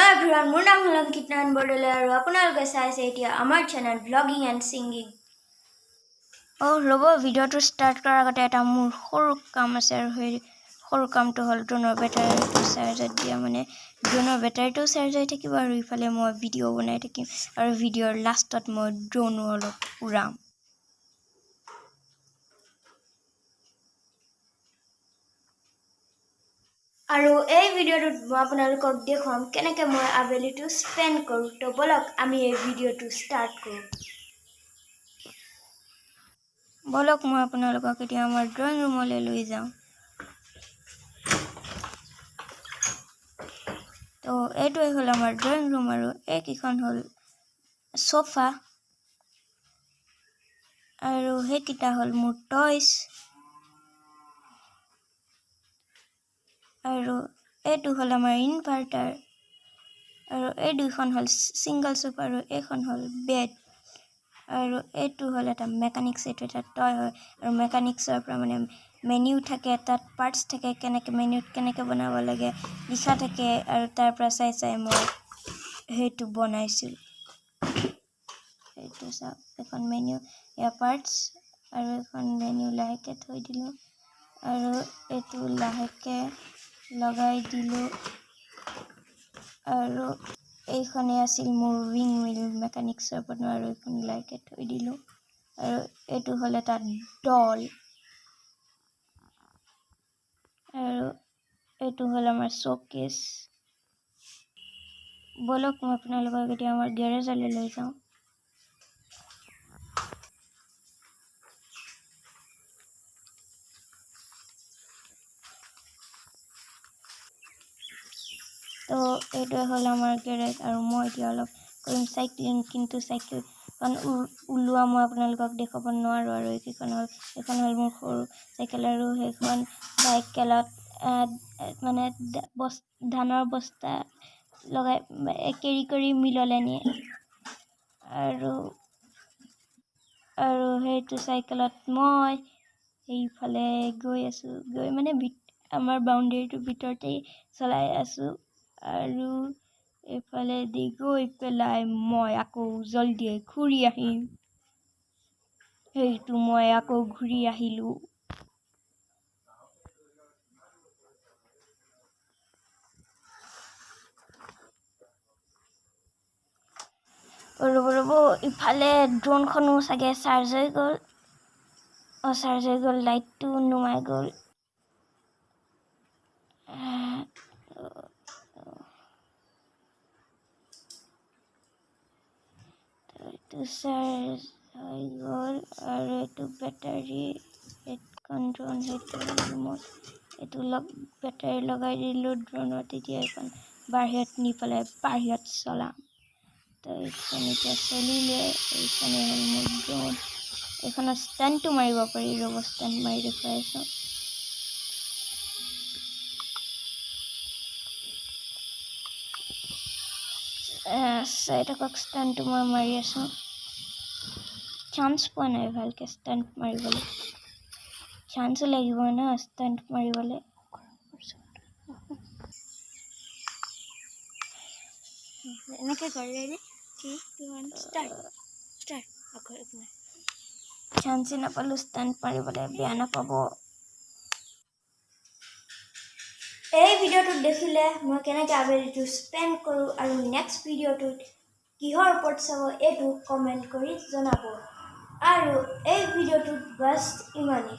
everyone, মোৰ নাম হল অংকিতনাৰায়ণ বৰদলৈ আৰু আপোনালোকে চাইছে এতিয়া আমাৰ চেনেল ব্লগিং এণ্ড ছিংগিং। ৰ'ব, ভিডিঅ'টো ষ্টাৰ্ট কৰাৰ আগতে এটা মোৰ সৰু কাম আছে আৰু সেই সৰু কামটো হ'ল ড্ৰোনৰ বেটাৰীটো চাৰ্জত দিয়া। মানে ড্ৰোনৰ বেটাৰীটো চাৰ্জ হৈ থাকিব আৰু ইফালে মই ভিডিঅ' বনাই থাকিম আৰু ভিডিঅ'ৰ লাষ্টত মই ড্ৰোনো অলপ উৰাম। আৰু এই ভিডিঅ'টোত মই আপোনালোকক দেখুৱাম কেনেকৈ মই আবেলিটো স্পেণ্ড কৰোঁ। তো বলক আমি এই ভিডিঅ'টো ষ্টাৰ্ট কৰোঁ। বলক মই আপোনালোকক এতিয়া আমাৰ ড্ৰয়িং ৰুমলৈ লৈ যাওঁ। তো এইটোৱে হ'ল আমাৰ ড্ৰয়িং ৰুম আৰু এইকেইখন হ'ল চোফা আৰু সেইকেইটা হ'ল মোৰ টয়ছ আৰু এইটো হ'ল আমাৰ ইনভাৰ্টাৰ আৰু এই দুইখন হ'ল ছিংগল চোফা আৰু এইখন হ'ল বেড আৰু এইটো হ'ল এটা মেকানিক্স। এইটো এটা টয় হয় আৰু মেকানিক্সৰ পৰা মানে মেনিউ থাকে, তাত পাৰ্টছ থাকে, মেনিউত কেনেকৈ বনাব লাগে লিখা থাকে আৰু তাৰ পৰা চাই মই সেইটো বনাইছোঁ। এইটো চাওক, এখন মেনিউ, ইয়াৰ পাৰ্টছ আৰু এখন মেনিউ লাহেকৈ থৈ দিলোঁ আৰু এইটো লাহেকৈ লগাই দিলোঁ আৰু এইখনেই আছিল মোৰ উইং মিল মেকানিক্সৰ বনোৱা আৰু এইখন লাহেকৈ থৈ দিলোঁ আৰু এইটো হ'ল এটা ডল আৰু এইটো হ'ল আমাৰ শ্ব'কেছ। বলক মই আপোনালোকক এতিয়া আমাৰ গেৰেজলৈ লৈ যাওঁ। তো এইটোৱে হ'ল আমাৰ গেৰেজ আৰু মই এতিয়া অলপ কৰিম চাইক্লিং, কিন্তু চাইকেলখন ওলোৱা মই আপোনালোকক দেখুৱাব নোৱাৰোঁ। আৰু এইখন হ'ল মোৰ সৰু চাইকেল আৰু সেইখন চাইকেলত মানে ধানৰ বস্তা লগাই কেৰি কৰি মিললৈ নিয়ে আৰু সেইটো চাইকেলত মই সেইফালে গৈ মানে আমাৰ বাউণ্ডেৰীটোৰ ভিতৰতেই চলাই আছোঁ আৰু এইফালে দি গৈ পেলাই মই আকৌ জলদিয়ে ঘূৰি আহিম। সেইটো মই আকৌ ঘূৰি আহিলোঁ। ৰ'ব, ইফালে ড্ৰোনখনো চাগে চাৰ্জ হৈ গ'ল। লাইটটো নুমাই গ'ল। এইটো চাৰ্জ হৈ গ'ল আৰু এইটো বেটাৰী, এইখন ড্ৰোন, সেইটো ৰুমত এইটো বেটাৰী লগাই দিলোঁ ড্ৰোনত। এতিয়া এইখন বাহিৰত নি পেলাই বাহিৰত চলাম। তো এইখন এতিয়া চলিলে, এইখনেই হ'ল মোৰ ড্ৰোন। এইখনৰ ষ্টেণ্ডটো মাৰিব পাৰি, ৰ'ব ষ্টেণ্ড মাৰি দেখুৱাই আছোঁ। চাই থাকক, ষ্টেণ্ডটো মই মাৰি আছোঁ। চান্স পোৱা নাই ভালকৈ ষ্টেণ্ড মাৰিবলৈ, চান্সো লাগিব ন ষ্টেণ্ড মাৰিবলৈ। এনেকৈ কৰি চান্সে নাপালোঁ ষ্টেণ্ড মাৰিবলৈ, বেয়া নাপাব। এই ভিডিঅ'টোত দেখিলে মই কেনেকৈ আবেলিটো স্পেণ্ড কৰোঁ আৰু নেক্সট ভিডিঅ'টোত কিহৰ ওপৰত চাব এইটো কমেণ্ট কৰি জনাব। আৰু এই ভিডিঅ'টোত বাছ ইমানেই।